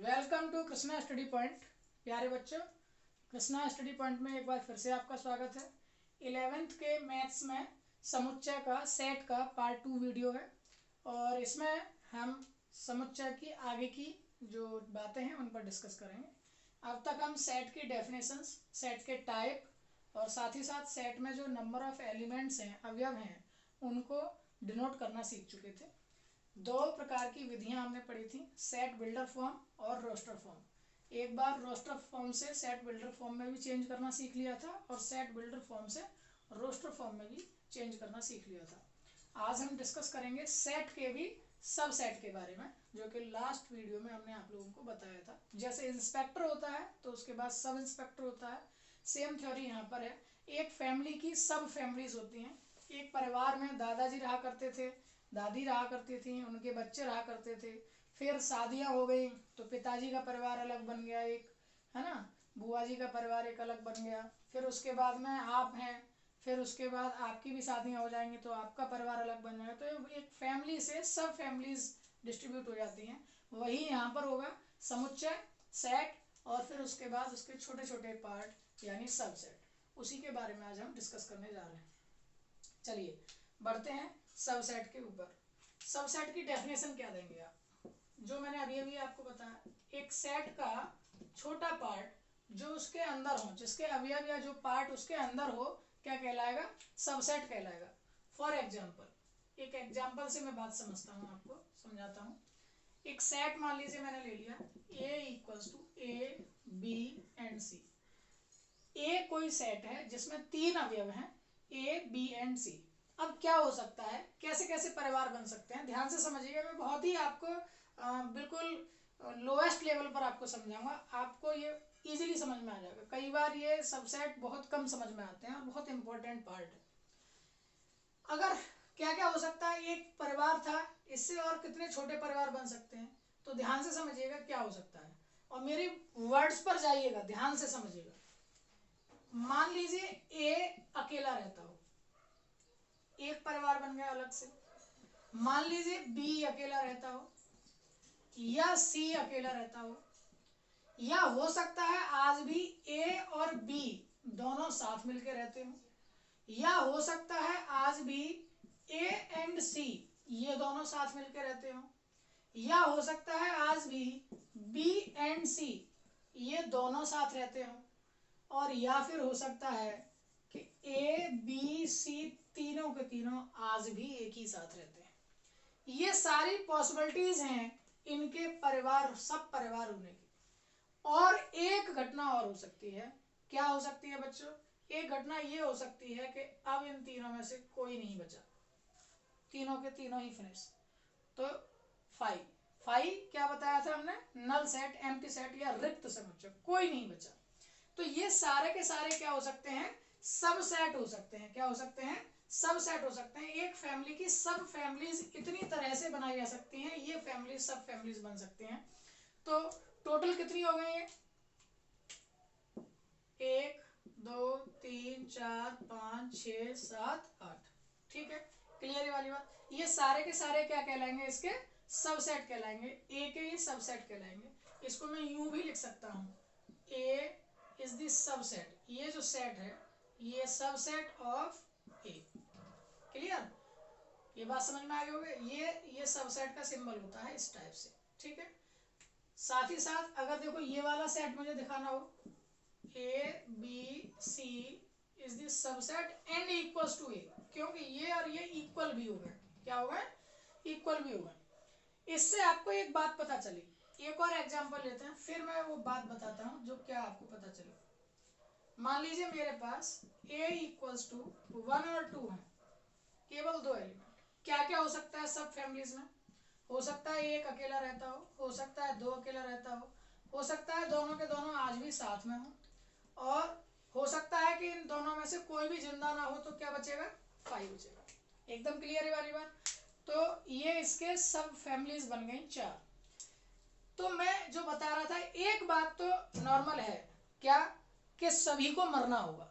Welcome to Krishna study point. प्यारे बच्चों, Krishna study point में एक बार फिर से आपका स्वागत है। 11th के मैथ्स में समुच्चय का सेट का पार्ट 2 वीडियो है और इसमें हम समुच्चय की आगे की जो बातें हैं उन पर डिस्कस करेंगे। अब तक हम सेट की डेफिनेशंस, सेट के टाइप और साथ ही साथ सेट में जो नंबर ऑफ एलिमेंट्स हैं, अवयव हैं, उनको डिनोट करना सीख चुके थे। दो प्रकार की विधियां हमने पढ़ी थी, सेट बिल्डर फॉर्म और रोस्टर फॉर्म। एक बार रोस्टर फॉर्म से सेट बिल्डर फॉर्म में भी चेंज करना सीख लिया था और सेट बिल्डर फॉर्म से रोस्टर फॉर्म में भी चेंज करना सीख लिया था। आज हम डिस्कस करेंगे सेट के भी सब सेट के बारे में, जो कि लास्ट वीडियो में हमने आप लोगों को बताया था। जैसे इंस्पेक्टर होता है तो उसके बाद सब इंस्पेक्टर होता है, सेम थ्योरी यहाँ पर है। एक फैमिली की सब फैमिलीज होती हैं। एक परिवार में दादाजी रहा करते थे, दादी रहा करती थी, उनके बच्चे रहा करते थे। फिर शादियां हो गई तो पिताजी का परिवार अलग बन गया, एक है ना, बुआ जी का परिवार एक अलग बन गया। फिर उसके बाद में आप हैं, फिर उसके बाद आपकी भी शादियां हो जाएंगी तो आपका परिवार अलग बन जाएगा। तो एक फैमिली से सब फैमिलीज डिस्ट्रीब्यूट हो जाती हैं। वही यहाँ पर होगा समुच्चय, सेट, और फिर उसके बाद उसके छोटे छोटे पार्ट यानी सब सेट। उसी के बारे में आज हम डिस्कस करने जा रहे हैं। चलिए बढ़ते हैं सबसेट के ऊपर। सबसेट की डेफिनेशन क्या देंगे आप? जो मैंने अभी आपको बताया, एक सेट का छोटा पार्ट जो उसके अंदर हो, जिसके अवयव या जो पार्ट उसके अंदर हो, क्या कहलाएगा? सबसेट कहलाएगा। फॉर एग्जाम्पल, एक एग्जाम्पल से मैं बात समझता हूँ, आपको समझाता हूँ। एक सेट मान लीजिए मैंने ले लिया, A equals to A, B and C। A कोई सेट है जिसमें 3 अवयव हैं, A, B एंड C। अब क्या हो सकता है, कैसे कैसे परिवार बन सकते हैं, ध्यान से समझिएगा। मैं बहुत ही आपको बिल्कुल लोएस्ट लेवल पर आपको समझाऊंगा, आपको ये इजीली समझ में आ जाएगा। कई बार ये सबसेट बहुत कम समझ में आते हैं और बहुत इंपॉर्टेंट पार्ट है। अगर क्या क्या हो सकता है, एक परिवार था, इससे और कितने छोटे परिवार बन सकते हैं, तो ध्यान से समझिएगा क्या हो सकता है और मेरी वर्ड्स पर जाइएगा, ध्यान से समझिएगा। मान लीजिए ए अकेला रहता हो, एक परिवार बन गया अलग से। मान लीजिए बी अकेला रहता हो, या सी अकेला रहता हो, या हो सकता है आज भी ए और बी दोनों साथ मिलकर रहते हो, या हो सकता है आज भी ए एंड सी ये दोनों साथ मिलकर रहते हो, या हो सकता है आज भी बी एंड सी ये दोनों साथ रहते हो, और या फिर हो सकता है कि ए बी सी तीनों के तीनों आज भी एक ही साथ रहते हैं। ये सारी पॉसिबिलिटीज हैं इनके परिवार, सब परिवार होने की। और एक घटना और हो सकती है। क्या हो सकती है बच्चों? एक घटना ये हो सकती है कि अब इन तीनों में से कोई नहीं बचा, तीनों के तीनों ही फिनिश। तो फाइव क्या बताया था हमने? नल सेट, एम्प्टी सेट या रिक्त समुच्चय, कोई नहीं बचा। तो ये सारे के सारे क्या हो सकते हैं? सब सेट हो सकते हैं। क्या हो सकते हैं? सब सेट हो सकते हैं। एक फैमिली की सब फैमिलीज इतनी तरह से बनाई जा सकती हैं, ये फैमिली सब फैमिलीज बन सकते हैं। तो टोटल कितनी हो गई है? 1 2 3 4 5 6 7 8। ठीक है, क्लियर है वाली बात। ये सारे के सारे क्या कहलाएंगे? इसके सबसेट कहलाएंगे, ए के ही सबसेट कहलाएंगे। इसको मैं यूं भी लिख सकता हूँ, ए इज द सबसेट, ये जो सेट है ये सबसेट ऑफ ए। क्लियर? ये बात समझ में आ गई होगी। ये सबसेट का सिंबल होता है इस टाइप से। ठीक है, साथ ही साथ अगर देखो ये वाला सेट मुझे दिखाना हो, A B C is the subset and equals to A, क्योंकि ये और ये इक्वल भी हो गए। क्या हो गए? इक्वल भी हो गए। इससे आपको एक बात पता चली। एक और एग्जांपल लेते हैं, फिर मैं वो बात बताता हूं जो क्या आपको पता चली। मान लीजिए मेरे पास a इक्वल्स टू 1 और 2 है, केवल 2 एलिमेंट। क्या क्या हो सकता है सब फैमिलीज में? हो सकता है एक अकेला रहता हो सकता है 2 अकेला रहता हो सकता है दोनों के दोनों आज भी साथ में हो, और हो सकता है कि इन दोनों में से कोई भी जिंदा ना हो। तो क्या बचेगा? 5 बचेगा। एकदम क्लियर है वाली बात। तो ये इसके सब फैमिलीज बन गई 4। तो मैं जो बता रहा था, एक बात तो नॉर्मल है, क्या? कि सभी को मरना होगा।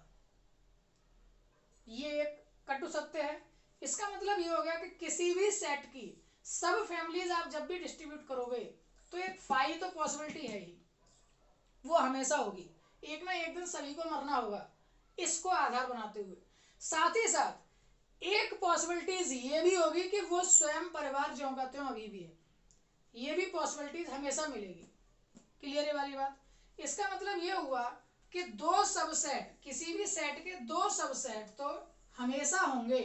ये एक कटु सत्य है। इसका मतलब ये हो गया कि किसी भी सेट की सब फैमिलीज आप जब भी डिस्ट्रीब्यूट करोगे तो एक फाई तो पॉसिबिलिटी है ही, वो हमेशा होगी, एक ना एक दिन सभी को मरना होगा इसको आधार बनाते हुए। साथ ही साथ एक पॉसिबिलिटीज ये भी होगी कि वो स्वयं परिवार ज्यों का त्यों अभी भी है, ये भी पॉसिबिलिटीज हमेशा मिलेगी। क्लियर है वाली बात? इसका मतलब ये हुआ कि दो सबसेट, किसी भी सेट के दो सबसेट तो हमेशा होंगे,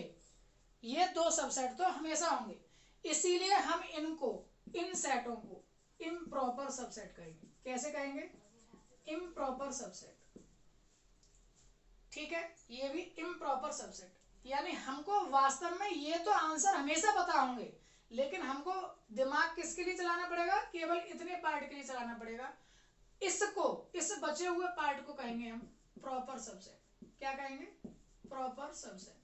ये दो सबसेट तो हमेशा होंगे, इसीलिए हम इनको, इन सेटों को इम्प्रॉपर सबसेट कहेंगे। कैसे कहेंगे? Improper subset. ठीक है, ये भी इम्प्रॉपर सबसेट, यानी हमको वास्तव में ये तो आंसर हमेशा पता होंगे, लेकिन हमको दिमाग किसके लिए चलाना पड़ेगा? केवल इतने पार्ट के लिए चलाना पड़ेगा। इसको, इस बचे हुए पार्ट को कहेंगे हम प्रॉपर सबसेट। क्या कहेंगे? Proper subset.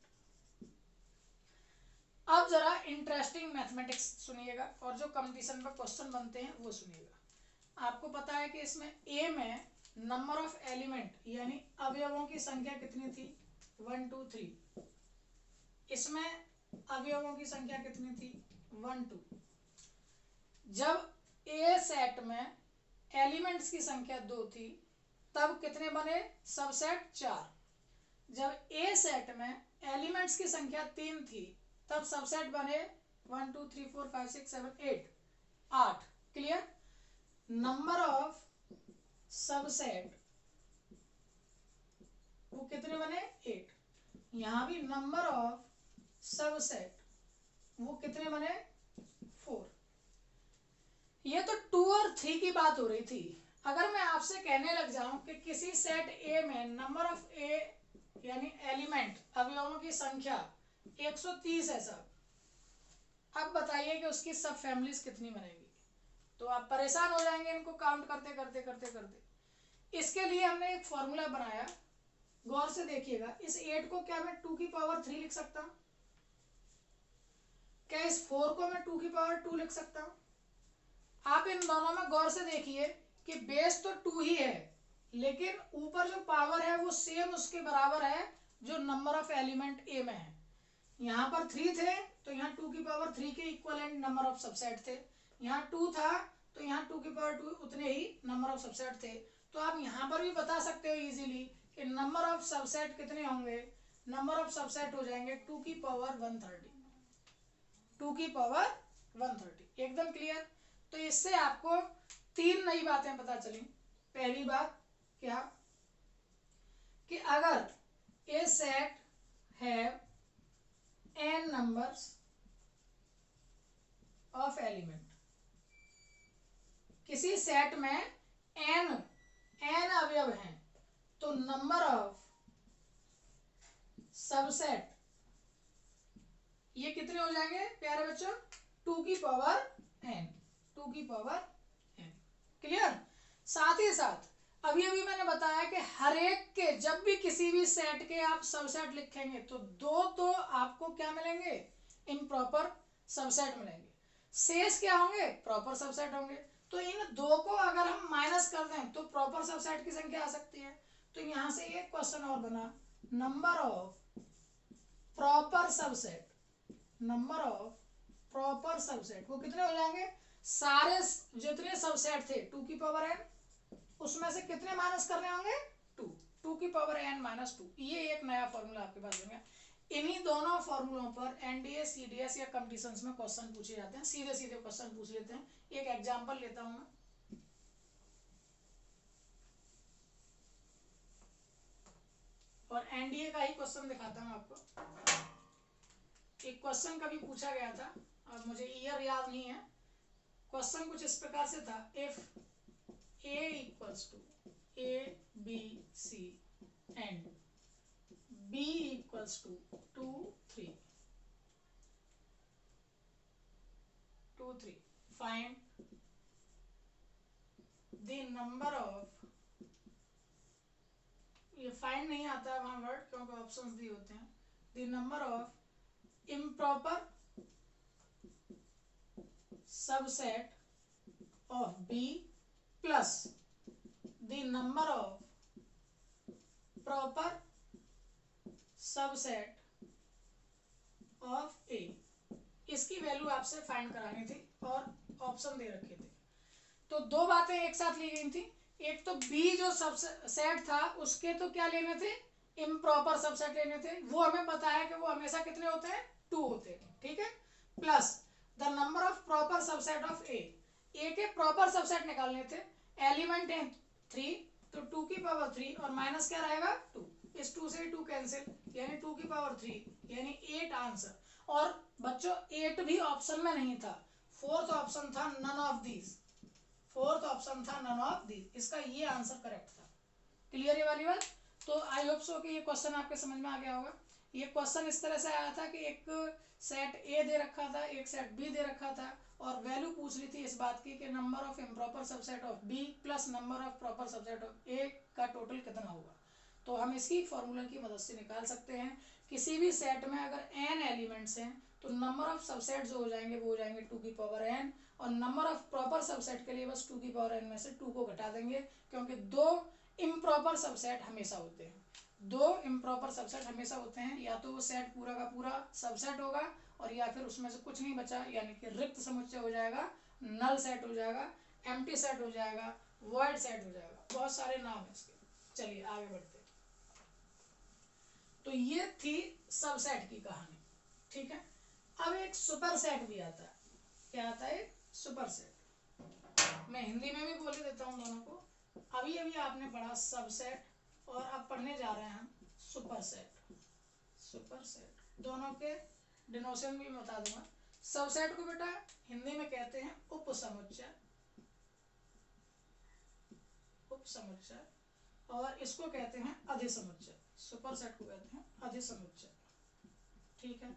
अब जरा इंटरेस्टिंग मैथमेटिक्स सुनिएगा और जो कंपटीशन में क्वेश्चन बनते हैं वो सुनिएगा। आपको पता है कि इसमें ए में नंबर ऑफ एलिमेंट यानी अवयवों की संख्या कितनी थी? 1 2 3। इसमें अवयवों की संख्या कितनी थी? 1 2। जब ए सेट में एलिमेंट्स की संख्या 2 थी तब कितने बने? सबसेट 4। जब ए सेट में एलिमेंट्स की संख्या 3 थी तब सबसेट बने 1 2 3 4 5 6 7 8, 8। क्लियर? नंबर ऑफ सबसेट वो कितने बने? 8। यहां भी नंबर ऑफ सबसेट वो कितने बने? 4। ये तो 2 और 3 की बात हो रही थी। अगर मैं आपसे कहने लग जाऊं कि किसी सेट ए में नंबर ऑफ ए यानी एलिमेंट अवयवों की संख्या 130 है सब, अब बताइए कि उसकी सब फैमिलीज कितनी बनेगी? तो आप परेशान हो जाएंगे इनको काउंट करते करते करते करते। इसके लिए हमने एक फॉर्मूला बनाया, गौर से देखिएगा। इस 8 को क्या मैं 2 की पावर 3 लिख सकता हूं? क्या इस 4 को मैं 2 की पावर 2 लिख सकता हूं? आप इन दोनों में गौर से देखिए कि बेस तो 2 ही है, लेकिन ऊपर जो पावर है वो सेम उसके बराबर है जो नंबर ऑफ एलिमेंट ए में है। यहाँ पर 3 थे तो यहाँ 2 की पावर 3 के इक्वलेंट नंबर ऑफ सबसेट थे। यहाँ 2 था तो यहाँ 2 की पावर 2 उतने ही नंबर ऑफ सबसेट थे। तो आप यहाँ पर भी बता सकते हो इजीली कि नंबर ऑफ सबसेट कितने होंगे? नंबर ऑफ सबसेट हो जाएंगे 2 की पावर 130। 2 की पावर 130। एकदम क्लियर? तो इससे आपको 3 नई बातें पता चली। पहली बात क्या? कि अगर ए सेट है n numbers of element, किसी सेट में n अवयव हैं तो नंबर ऑफ सबसेट ये कितने हो जाएंगे प्यारे बच्चों? 2 की पावर n। 2 की पावर n। क्लियर? साथ ही साथ अभी मैंने बताया कि हर एक के जब भी किसी भी सेट के आप सबसेट लिखेंगे तो दो तो आपको क्या मिलेंगे? इम्प्रॉपर सबसेट मिलेंगे। शेष क्या होंगे? प्रॉपर सबसेट होंगे। तो इन दो को अगर हम माइनस कर दें तो प्रॉपर सबसेट की संख्या आ सकती है। तो यहां से एक क्वेश्चन और बना, number of proper subset, number of proper subset वो कितने हो जाएंगे? सारे जितने सबसेट थे 2 की पावर n, उसमें से कितने माइनस करने होंगे? 2। 2 की पावर n माइनस 2। ये एक नया फॉर्मूला आपके पास बन गया। इन्हीं दोनों फॉर्मूलों पर एनडीए सीडीएस या कंपटीशंस में क्वेश्चन पूछे जाते हैं। सीधे सीधे क्वेश्चन पूछ लेते हैं। एक एग्जांपल लेता हूं मैं, और एनडीए का ही क्वेश्चन दिखाता हूं आपको। एक क्वेश्चन कभी पूछा गया था, अब मुझे ईयर याद नहीं है। क्वेश्चन कुछ इस प्रकार से था, if A equals to A, B, C and B equals to 2, 3. 2, 3. Find the number of, ये find नहीं आता है वहाँ वर्ड क्योंकि ऑप्शंस दिए होते हैं। The number of improper subset of B plus the number of proper subset of A, इसकी वैल्यू आपसे फाइंड करानी थी और ऑप्शन दे रखे थे। तो दो बातें एक साथ ली गई थी। एक तो बी जो सबसेट था उसके तो क्या लेने थे, इम्प्रॉपर सबसेट लेने थे। वो हमें पता है कि वो हमेशा कितने होते हैं, 2 होते हैं, ठीक है। Plus the number of proper subset of A के प्रॉपर सबसेट निकालने थे। एलिमेंट है 3, तो 2 की पावर 3 और माइनस क्या रहेगा 2, इस 2 से 2 कैंसिल, यानी 2 की पावर 3 यानी 8 आंसर। और बच्चों 8 भी ऑप्शन में नहीं था, फोर्थ ऑप्शन था none of these, fourth option था नन ऑफ दीज, इसका ये आंसर करेक्ट था। क्लियर ये वाली बात। तो आई होप सो कि ये क्वेश्चन आपके समझ में आ गया होगा। ये क्वेश्चन इस तरह से आया था कि एक सेट ए दे रखा था, एक सेट बी दे रखा था, और वैल्यू पूछ ली थी इस बात की कि number of improper subset of B plus number of proper subset of A का टोटल कितना होगा। तो हम इसकी फॉर्मूला की मदद से निकाल सकते हैं। किसी भी सेट में अगर n एलिमेंट्स हैं तो नंबर ऑफ सबसेट जो हो जाएंगे वो हो जाएंगे 2 की पावर n, और नंबर ऑफ प्रॉपर सबसेट के लिए बस 2 की पावर n में से 2 को घटा देंगे, क्योंकि 2 इम्प्रॉपर सबसेट हमेशा होते हैं, 2 इम्प्रॉपर सबसेट हमेशा होते हैं। या तो वो सेट पूरा का पूरा सबसेट होगा, और या फिर उसमें से कुछ नहीं बचा, यानी कि रिक्त समुच्चय हो जाएगा, नल सेट हो जाएगा, एम्प्टी सेट हो जाएगा, वॉइड सेट हो जाएगा, बहुत सारे नाम है इसके। चलिए आगे बढ़ते हैं। तो ये थी सबसेट की कहानी, ठीक है। अब एक सुपर सेट भी आता है। क्या आता है, सुपर सेट। मैं हिंदी में भी बोल देता हूँ दोनों को। अभी अभी आपने पढ़ा सबसेट, और अब पढ़ने जा रहे हैं हम सुपर सेट। सुपर सेट दोनों के डिनोशन भी बता दूंगा। सबसेट को बेटा हिंदी में कहते हैं उपसमुच्चय, उपसमुच्चय, और इसको कहते हैं अधिसमुच्चय। सुपर सेट को कहते हैं अधिसमुच्चय, ठीक है।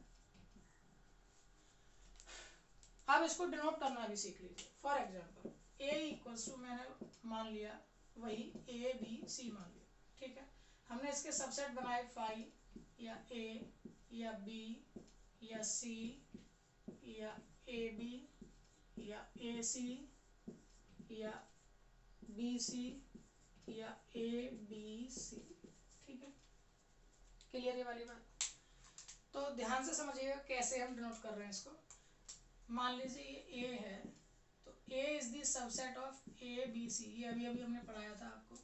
अब इसको डिनोट करना भी सीख लीजिए। For example A equals to, मैंने मान लिया वही ए बी सी मान लिया, ठीक है। हमने इसके सबसेट बनाए फाई या ए या बी या सी या ए बी या ए सी या बी सी या ए बी सी, ठीक है। क्लियर ये वाली बात। तो ध्यान से समझिएगा कैसे हम डिनोट कर रहे हैं इसको। मान लीजिए ये ए है, तो A is the subset of A B C, ये अभी अभी हमने पढ़ाया था आपको।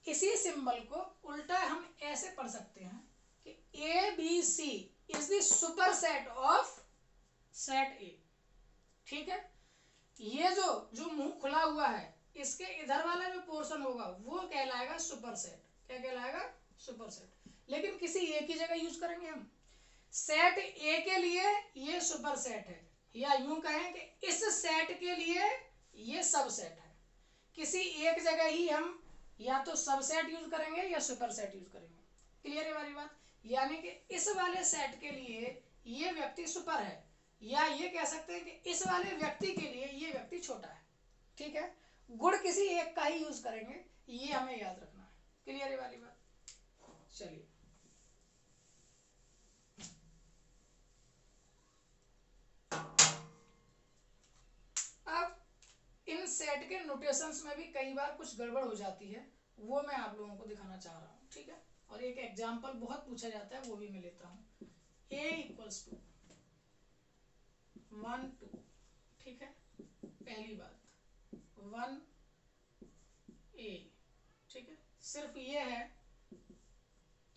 इसी सिंबल को उल्टा हम ऐसे पढ़ सकते हैं कि A B C is the super set of set A, ठीक है। ये जो मुंह खुला हुआ है, इसके इधर वाला जो पोर्शन होगा वो कहलाएगा सुपर सेट। क्या कहलाएगा, सुपर सेट। लेकिन किसी ए की जगह यूज करेंगे हम। सेट ए के लिए ये सुपर सेट है, या यूं कहें कि इस सेट के लिए ये सबसेट है। किसी एक जगह ही हम या तो सबसेट यूज करेंगे या सुपर सेट यूज करेंगे। क्लियर है वाली बात। यानी कि इस वाले सेट के लिए ये व्यक्ति सुपर है, या ये कह सकते हैं कि इस वाले व्यक्ति के लिए ये व्यक्ति छोटा है, ठीक है। गुण किसी एक का ही यूज करेंगे, ये हमें याद रखना है। क्लियर है वाली बात। चलिए अब इन सेट के नोटेशंस में भी कई बार कुछ गड़बड़ हो जाती है, वो मैं आप लोगों को दिखाना चाह रहा हूँ, ठीक है। और एक एग्जाम्पल बहुत पूछा जाता है, वो भी मैं लेता हूँ। ए इक्वल्स टू 1 2, ठीक है। पहली बात 1 ए, ठीक है। सिर्फ ये है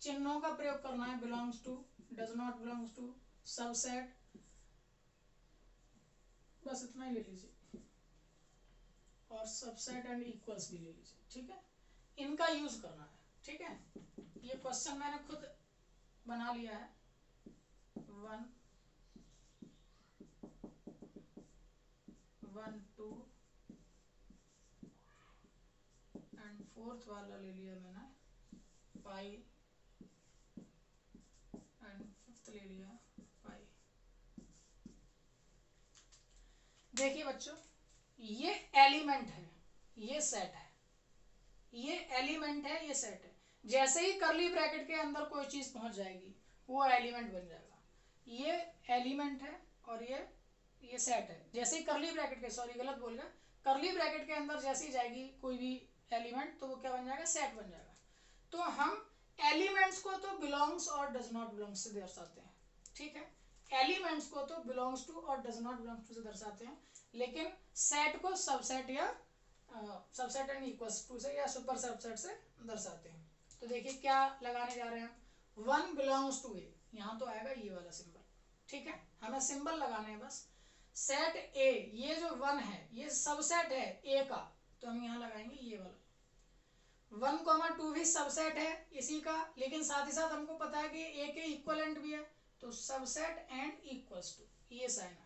चिन्हों का प्रयोग करना है, belongs to, does not belongs to, subset, बस इतना ही ले लीजिए। और सबसेट एंड इक्वल्स भी ले लीजिए, ठीक है। इनका यूज करना है, ठीक है। ये क्वेश्चन मैंने खुद बना लिया है। 1 1 2 एंड फोर्थ वाला ले लिया मैंने 5 एंड फिफ्थ ले लिया 5। देखिए बच्चों, ये एलिमेंट है, ये सेट है, ये एलिमेंट है, ये सेट है। जैसे ही करली ब्रैकेट के अंदर कोई चीज पहुंच जाएगी वो एलिमेंट बन जाएगा। ये एलिमेंट है और ये सेट है। जैसे ही करली ब्रैकेट के, सॉरी गलत बोल गया, करली ब्रैकेट के अंदर जैसे ही जाएगी कोई भी एलिमेंट तो वो क्या बन जाएगा, सेट बन जाएगा। तो हम एलिमेंट्स को तो बिलोंग्स और डज नॉट बिलोंग्स से दर्शाते हैं, ठीक है। एलिमेंट्स को तो बिलोंग्स टू और डज नॉट बिलोंग्स टू से दर्शाते हैं, लेकिन सेट को सबसेट या सबसेट एंड इक्वल्स टू से या सुपर सबसेट से दर्शाते हैं। तो देखिए क्या लगाने जा रहे हैं हम, वन बिलोंग्स टू ए, यहाँ तो आएगा ये वाला सिंबल, ठीक है, हमें सिंबल लगाने हैं बस। सेट ए, ये जो वन है ये सबसेट है ए का, तो हम यहाँ लगाएंगे ये वाला। 1,2 भी सबसेट है इसी का, लेकिन साथ ही साथ हमको पता है कि ए के इक्वलेंट भी है, तो सबसेट एंड इक्वल्स टू, ये साइन आएगा।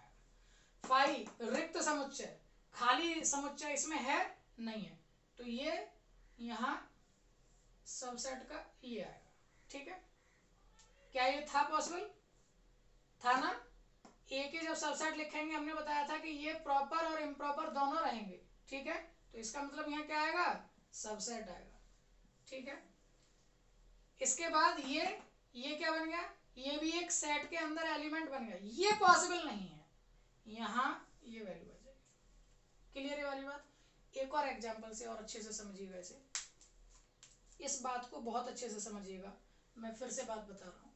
5 रिक्त समुच्चय, खाली समुच्चय इसमें है नहीं है, तो ये यहाँ सबसेट का ये आएगा, ठीक है। क्या ये था पॉसिबल, था ना। ए के जब सबसेट लिखेंगे हमने बताया था कि ये प्रॉपर और इम्प्रॉपर दोनों रहेंगे, ठीक है, तो इसका मतलब यहाँ क्या आएगा, सबसेट आएगा, ठीक है। इसके बाद ये क्या बन गया, ये भी एक सेट के अंदर एलिमेंट बन गया, ये पॉसिबल नहीं है, यहाँ ये वैल्यू आ जाएगी। क्लियर है वाली बात। एक और एग्जांपल से और अच्छे से समझिएगा इसे, इस बात को बहुत अच्छे से समझिएगा, मैं फिर से बात बता रहा हूँ।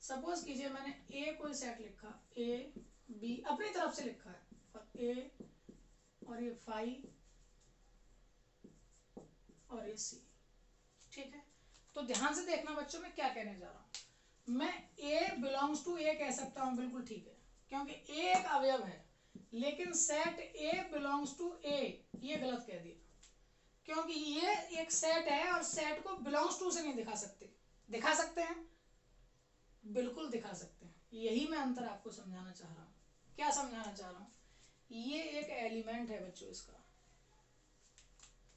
सपोज कीजिए मैंने ए कोई सेट लिखा, ए बी अपनी तरफ से लिखा है, और ए और ये 5 और ये सी, ठीक है। तो ध्यान से देखना बच्चों, मैं क्या कहने जा रहा हूं। मैं ए बिलोंग्स टू ए कह सकता हूं, बिल्कुल ठीक है, क्योंकि ए एक अवयव है, लेकिन सेट ए बिलोंग्स टू ए ये गलत कह दिया, क्योंकि ये एक सेट है और सेट को बिलोंग्स टू से नहीं दिखा सकते। दिखा सकते हैं, बिल्कुल दिखा सकते हैं, यही मैं अंतर आपको समझाना चाह रहा हूँ। क्या समझाना चाह रहा हूँ, ये एक एलिमेंट है बच्चों इसका,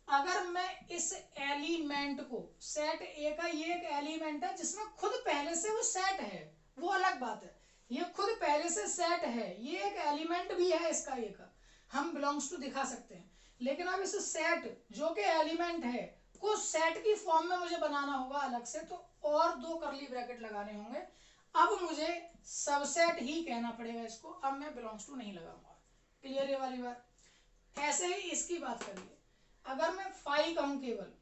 अगर मैं इस एलिमेंट को, सेट ए का ये एक एलिमेंट है जिसमें खुद पहले से वो सेट है, वो अलग बात है, ये खुद पहले से सेट है, ये एक एलिमेंट भी है इसका, ये का हम बिलोंग्स टू दिखा सकते हैं। लेकिन अब इस सेट जो कि एलिमेंट है को सेट की फॉर्म में मुझे बनाना होगा अलग से, तो और 2 कर्ली ब्रैकेट लगाने होंगे। अब मुझे सबसेट ही कहना पड़ेगा इसको, अब मैं बिलोंग्स टू नहीं लगाऊंगा। क्लियर ये वाली बात। ऐसे ही इसकी बात करिए, अगर मैं 5 कहूं केवल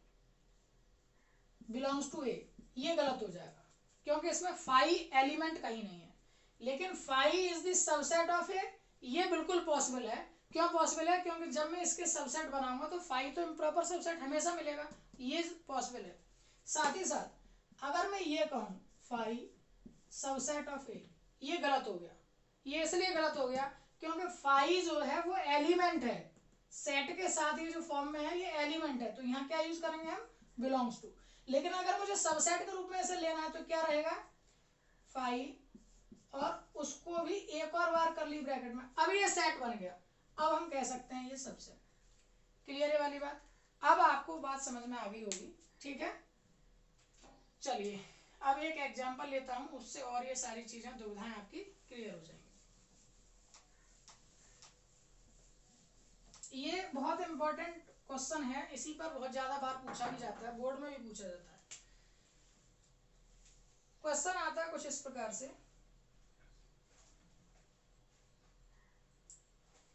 बिलोंग्स टू ए, ये गलत हो जाएगा, क्योंकि इसमें 5 एलिमेंट कहीं नहीं है, लेकिन 5 इज द सबसेट ऑफ ए, ये बिल्कुल पॉसिबल है। क्यों पॉसिबल है, क्योंकि जब मैं इसके सबसेट बनाऊंगा तो 5 तो इम्प्रॉपर सबसेट हमेशा मिलेगा, ये पॉसिबल है। साथ ही साथ अगर मैं ये कहूं 5 सबसेट ऑफ ए, ये गलत हो गया। ये इसलिए गलत हो गया क्योंकि 5 जो है वो एलिमेंट है, सेट के साथ ये जो फॉर्म में है ये एलिमेंट है, तो यहाँ क्या यूज करेंगे हम, बिलोंग्स टू। लेकिन अगर मुझे सबसेट के रूप में इसे लेना है तो क्या रहेगा, 5 और उसको भी एक और बार कर्ली ब्रैकेट में, अब ये सेट बन गया, अब हम कह सकते हैं ये सबसेट। क्लियर है वाली बात। अब आपको बात समझ में आ गई होगी, ठीक है। चलिए अब एक एग्जांपल लेता हूं, उससे और ये सारी चीजें दुविधाएं आपकी क्लियर हो जाएंगी। ये बहुत इंपॉर्टेंट क्वेश्चन है, इसी पर बहुत ज्यादा बार पूछा भी जाता है, बोर्ड में भी पूछा जाता है। क्वेश्चन आता है कुछ इस प्रकार से,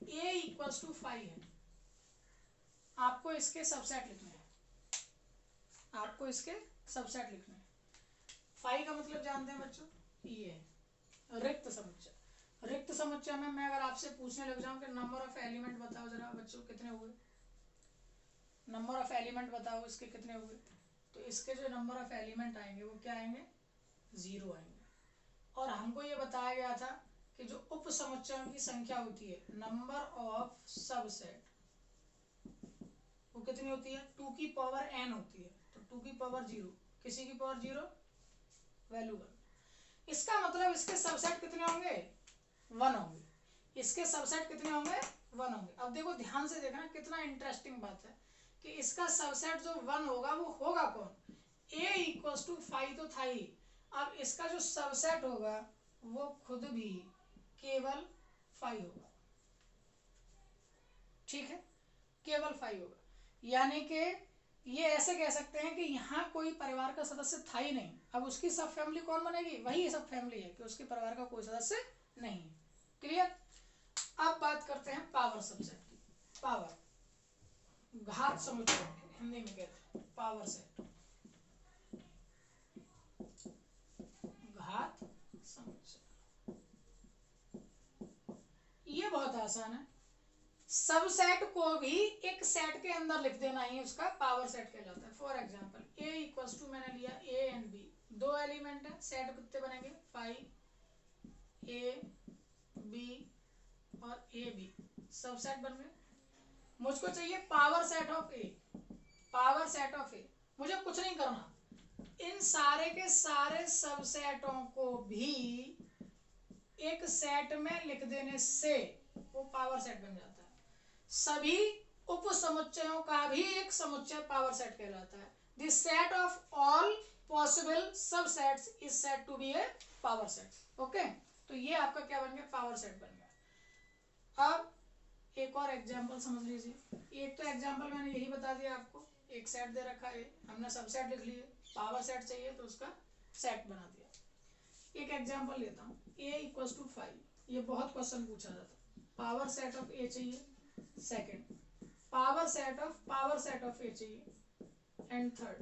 a इक्वल्स टू 5 है, आपको इसके सबसेट लिखने हैं, आपको इसके सबसेट लिखने हैं। 5 का मतलब जानते हैं बच्चों, ये रिक्त समुच्चय। रिक्त समुच्चय में मैं अगर आपसे पूछने लग जाऊं कि नंबर ऑफ एलिमेंट बताओ जरा बच्चों कितने हुए, नंबर ऑफ एलिमेंट बताओ इसके कितने हुए, तो इसके जो नंबर ऑफ एलिमेंट आएंगे वो क्या आएंगे, 0 आएंगे। और हमको ये बताया गया था कि जो उप समुच्चयों की संख्या होती है, नंबर ऑफ सबसेट, वो कितनी होती है, 2 की पावर n होती है, तो 2 की पावर 0, किसी की पावर 0, वैल्यू 1। इसका मतलब इसके सबसेट कितने होंगे, 1 होंगे, इसके सबसेट कितने होंगे, 1 होंगे। अब देखो ध्यान से देखना कितना इंटरेस्टिंग बात है कि इसका सबसेट जो 1 होगा वो होगा कौन, a इक्वल्स टू 5 तो था ही, अब इसका जो सबसेट होगा वो खुद भी केवल 5 होगा, ठीक है, केवल 5 होगा। यानी कि ये ऐसे कह सकते हैं कि यहाँ कोई परिवार का सदस्य था ही नहीं, अब उसकी सब फैमिली कौन बनेगी, वही सब फैमिली है कि उसके परिवार का कोई सदस्य नहीं है। क्लियर। अब बात करते हैं पावर सबसेट की। पावर, घात समुच्चय हिंदी में कहते हैं पावर सेट, घात समुच्चय। ये बहुत आसान है, सबसेट को भी एक सेट के अंदर लिख देना ही उसका पावर सेट कहलाता है। For example A equals to मैंने लिया ए एंड बी, दो एलिमेंट है, सेट कितने बनेंगे 5 ए बी और ए बी, सबसेट बन गए। मुझको चाहिए power set of A, power set of A, मुझे कुछ नहीं करना, इन सारे के सारे सबसेटों को भी एक सेट में लिख देने से वो पावर सेट बन जाता है। सभी उप समुच्चयों का भी एक समुच्चय पावर सेट कहलाता है। The set of all possible subsets is said to be a power set. Okay, तो ये आपका क्या बन गया, पावर सेट बन गया। अब एक और एग्जांपल समझ लीजिए। एक तो एग्जांपल मैंने यही बता दिया आपको, एक सेट दे रखा है, हमने सबसेट लिख लिए, पावर सेट चाहिए तो उसका सेट बना दिया। एक एग्जांपल लेता हूँ, a इक्वल्स टू 5, ये बहुत क्वेश्चन पूछा जाता है। पावर सेट ऑफ a चाहिए, second power set of a चाहिए, and third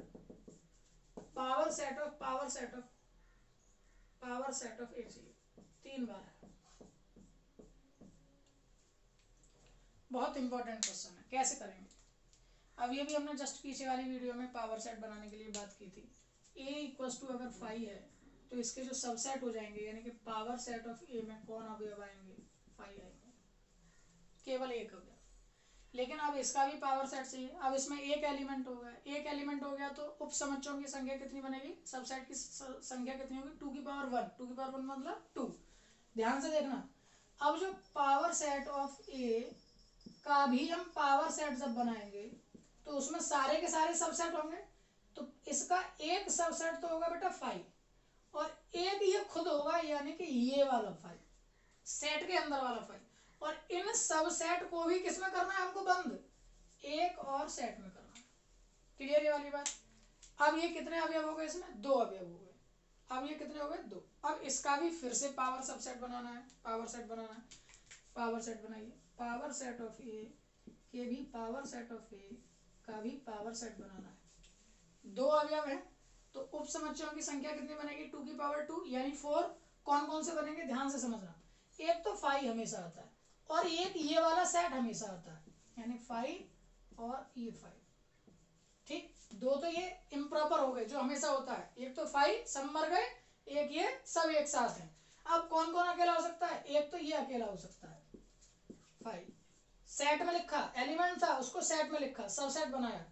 power set of a चाहिए। 3 बार है, बहुत इंपॉर्टेंट क्वेश्चन है, कैसे करेंगे। अब ये भी हमने जस्ट पीछे वाली वीडियो में पावर सेट बनाने के लिए बात की थी। a इक्वल्स टू अगर 5 है तो इसके जो सबसेट हो जाएंगे, यानी कि पावर सेट ऑफ ए में कौन अवयव आएंगे, 5 आएंगे, केवल एक अवयव। लेकिन अब इसका भी पावर सेट चाहिए। अब इसमें एक एलिमेंट हो गया, एक एलिमेंट हो गया तो उप समुच्चयों की संख्या कितनी बनेगी, सबसेट की संख्या कितनी होगी, 2 की पावर 1, 2 की पावर 1 मतलब 2। ध्यान से देखना, अब जो पावर सेट ऑफ ए का भी हम पावर सेट जब बनाएंगे तो उसमें सारे के सारे सबसेट होंगे, तो इसका एक सबसेट तो होगा बेटा 5 और एक ये खुद होगा, यानी कि ये वाला 5, सेट के अंदर वाला 5। और इन सबसेट को भी किसमें करना है हमको, बंद एक और सेट में करना है। क्लियर ये वाली बात। अब ये कितने अवयव हो गए, इसमें 2 अवयव हो गए। अब ये कितने हो गए, 2। अब इसका भी फिर से पावर सबसेट बनाना है, पावर सेट बनाना है, पावर सेट बनाइए। पावर सेट ऑफ ए के भी पावर सेट ऑफ ए का भी पावर सेट बनाना है। 2 अवयव है तो उप समुच्चयों की संख्या कितनी बनेगी, 2 की पावर 2 यानी 4। कौन कौन से बनेंगे, ध्यान से समझना। एक तो 5 हमेशा आता है और एक ये वाला सेट हमेशा आता है, यानी 5 और ये 5। ठीक, 2 तो ये इम्प्रॉपर हो गए जो हमेशा होता है, एक तो 5 सब मर गए, एक ये सब एक साथ है। अब कौन कौन अकेला हो सकता है, एक तो ये अकेला हो सकता है 5, सेट में लिखा, एलिमेंट था उसको सेट में लिखा, सबसेट बनाया।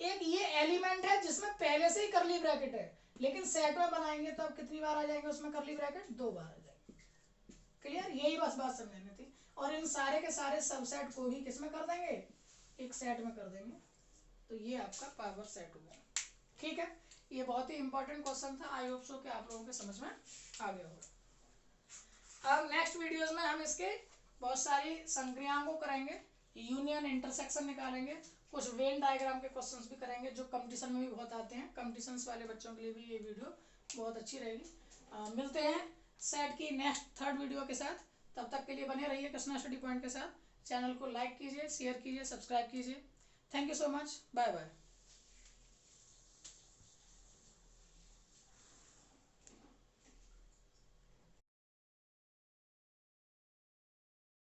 एक ये एलिमेंट है जिसमें पहले से ही करली ब्रैकेट है, लेकिन सेट में बनाएंगे तो अब कितनी बार आ जाएंगे उसमें करली ब्रैकेट, 2 बार आ जाएंगे। क्लियर, यही बस बात समझनी थी। और इन सारे के सारे सबसेट को भी किसमें कर देंगे, एक सेट में कर देंगे, तो ये आपका पावर सेट हो गया। ठीक है, ये बहुत ही इंपॉर्टेंट क्वेश्चन था, आई होप सो कि आप लोगों के समझ में आ गया होगा। अब नेक्स्ट वीडियोस में हम इसके बहुत सारी संक्रियाओं को करेंगे, यूनियन इंटरसेक्शन निकालेंगे, कुछ वेन डायग्राम के क्वेश्चंस भी करेंगे जो कंपटीशन में भी बहुत आते हैं। कंपटीशंस वाले बच्चों के लिए भी ये वीडियो बहुत अच्छी रहेगी। मिलते हैं सेट की नेक्स्ट 3rd वीडियो के साथ, तब तक के लिए बने रहिए कृष्णा स्टडी पॉइंट के साथ। चैनल को लाइक कीजिए, शेयर कीजिए, सब्सक्राइब कीजिए। Thank you so much, bye bye.